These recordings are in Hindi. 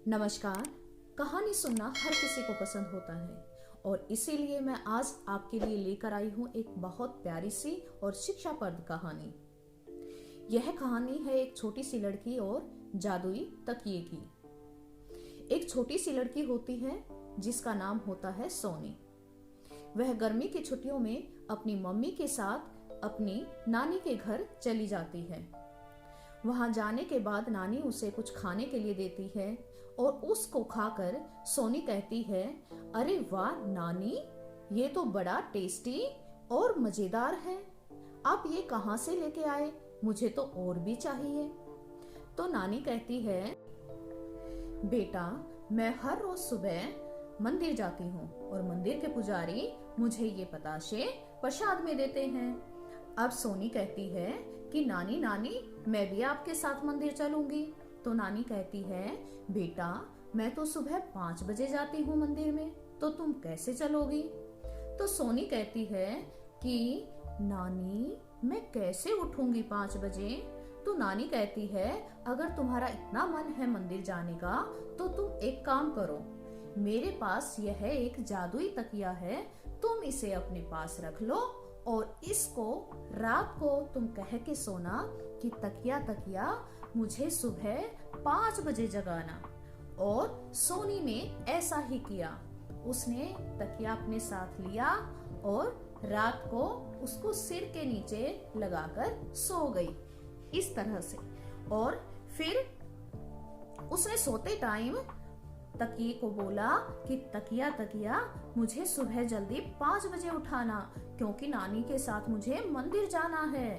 नमस्कार। कहानी सुनना हर किसी को पसंद होता है और इसीलिए मैं आज आपके लिए लेकर आई हूँ एक बहुत प्यारी सी और शिक्षाप्रद कहानी। यह कहानी है एक छोटी सी लड़की और जादुई तकिए की। एक छोटी सी लड़की होती है जिसका नाम होता है सोनी। वह गर्मी की छुट्टियों में अपनी मम्मी के साथ अपनी नानी के घर चली जाती है। वहां जाने के बाद नानी उसे कुछ खाने के लिए देती है और उसको खाकर सोनी कहती है, अरे वाह नानी, ये तो बड़ा टेस्टी और मजेदार है। आप ये कहाँ से लेके आए? मुझे तो और भी चाहिए। तो नानी कहती है, बेटा मैं हर रोज सुबह मंदिर जाती हूँ और मंदिर के पुजारी मुझे ये पताशे प्रसाद में देते हैं। अब सोनी कहती है कि नानी नानी मैं भी आपके साथ मंदिर चलूंगी। तो नानी कहती है, बेटा मैं तो सुबह 5 बजे जाती हूँ मंदिर में, तो तुम कैसे चलोगी? तो सोनी कहती है कि नानी मैं कैसे उठूंगी 5 बजे? तो नानी कहती है, अगर तुम्हारा इतना मन है मंदिर जाने का तो तुम एक काम करो, मेरे पास यह एक जादुई तकिया है, तुम इसे अपने पास रख लो और इसको रात को तुम कह के सोना कि तकिया तकिया मुझे सुबह 5 बजे जगाना। और सोनी ने ऐसा ही किया। उसने तकिया अपने साथ लिया और रात को उसको सिर के नीचे लगाकर सो गई इस तरह से। और फिर उसने सोते टाइम तकिए को बोला कि तकिया तकिया मुझे सुबह जल्दी 5 बजे उठाना, क्योंकि नानी के साथ मुझे मंदिर जाना है।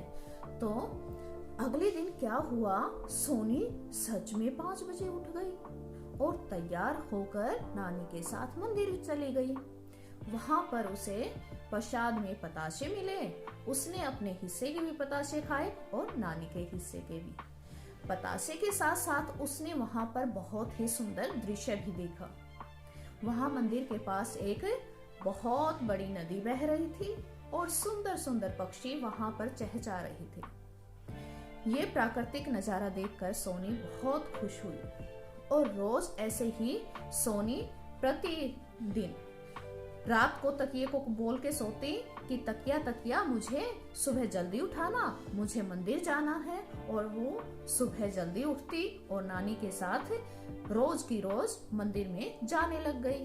तो अगले दिन क्या हुआ, सोनी सच में 5 बजे उठ गई और तैयार होकर नानी के साथ मंदिर चली गई। वहां पर उसे प्रसाद में पताशे मिले। उसने अपने हिस्से के भी पताशे खाए और नानी के हिस्से के भी। पतासे के साथ साथ उसने वहां पर बहुत ही सुंदर दृश्य भी देखा। वहां मंदिर के पास एक बहुत बड़ी नदी बह रही थी और सुंदर सुंदर पक्षी वहां पर चहचहा रहे थे। ये प्राकृतिक नजारा देखकर सोनी बहुत खुश हुई और रोज ऐसे ही सोनी प्रतिदिन रात को तकिए को बोल के सोती कि तकिया तकिया मुझे सुबह जल्दी उठाना, मुझे मंदिर जाना है। और वो सुबह जल्दी उठती और नानी के साथ रोज की रोज मंदिर में जाने लग गई।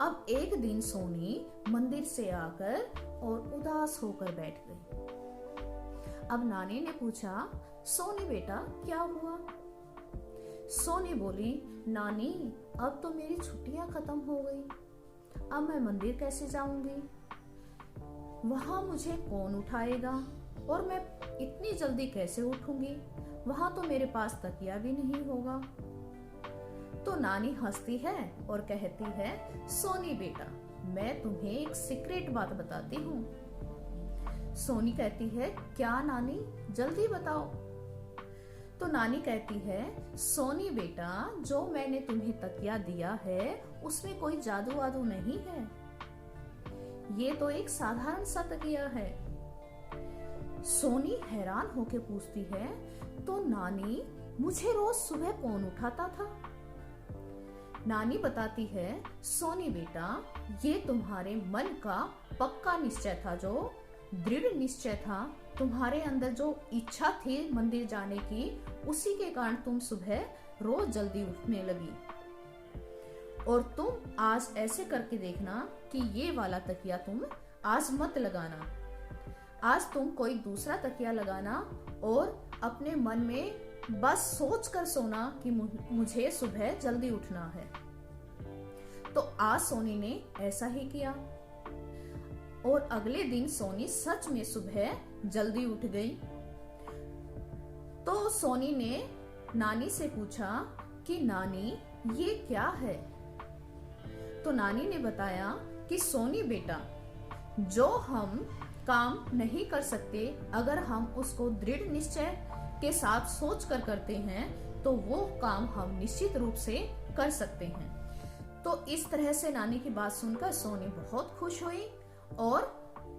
अब एक दिन सोनी मंदिर से आकर और उदास होकर बैठ गई। अब नानी ने पूछा, सोनी बेटा क्या हुआ? सोनी बोली, नानी अब तो मेरी छुट्टियां खत्म हो गई, अब मैं मंदिर कैसे जाऊंगी? वहां मुझे कौन उठाएगा और मैं इतनी जल्दी कैसे उठूंगी? वहां तो मेरे पास तकिया भी नहीं होगा। तो नानी हंसती है और कहती है, सोनी बेटा मैं तुम्हें एक सीक्रेट बात बताती हूँ। सोनी कहती है, क्या नानी, जल्दी बताओ। तो नानी कहती है, सोनी बेटा जो मैंने तुम्हें तकिया दिया है उसमें कोई जादू वादू नहीं है, ये तो एक साधारण सा तकिया है। सोनी हैरान होकर पूछती है, तो नानी मुझे रोज सुबह कौन उठाता था? नानी बताती है, सोनी बेटा ये तुम्हारे मन का पक्का निश्चय था, जो दृढ़ निश्चय था, तुम्हारे अंदर जो इच्छा थी मंदिर जाने की, उसी के कारण तुम सुबह रोज जल्दी उठने लगी। और तुम आज ऐसे करके देखना कि ये वाला तकिया तुम आज मत लगाना। आज तुम कोई दूसरा तकिया लगाना और अपने मन में बस सोच कर सोना कि मुझे सुबह जल्दी उठना है। तो आज सोनी ने ऐसा ही किया और अगले दिन सोनी सच में सुबह जल्दी उठ गई। तो सोनी ने नानी से पूछा कि नानी ये क्या है? तो नानी ने बताया कि सोनी बेटा जो हम काम नहीं कर सकते, अगर हम उसको दृढ़ निश्चय के साथ सोच कर करते हैं तो वो काम हम निश्चित रूप से कर सकते हैं। तो इस तरह से नानी की बात सुनकर सोनी बहुत खुश हुई और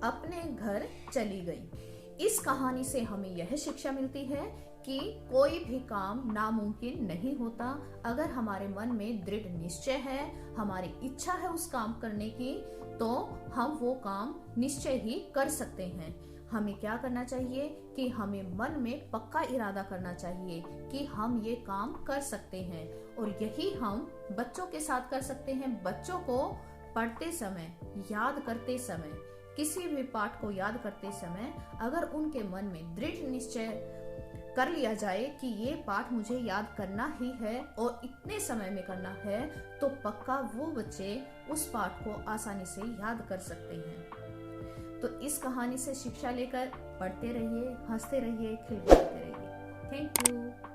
अपने घर चली गई। इस कहानी से हमें यह शिक्षा मिलती है कि कोई भी काम नामुमकिन नहीं होता। अगर हमारे मन में दृढ़ निश्चय है, हमारी इच्छा है उस काम करने की, तो हम वो काम निश्चय ही कर सकते हैं। हमें क्या करना चाहिए कि हमें मन में पक्का इरादा करना चाहिए कि हम ये काम कर सकते हैं। और यही हम बच्चों के साथ कर सकते हैं। बच्चों को पढ़ते समय, याद करते समय, किसी भी पाठ को याद करते समय अगर उनके मन में दृढ़ निश्चय कर लिया जाए कि ये पाठ मुझे याद करना ही है और इतने समय में करना है, तो पक्का वो बच्चे उस पाठ को आसानी से याद कर सकते हैं। तो इस कहानी से शिक्षा लेकर पढ़ते रहिए, हंसते रहिए, खिलखिलाते रहिए। Thank you.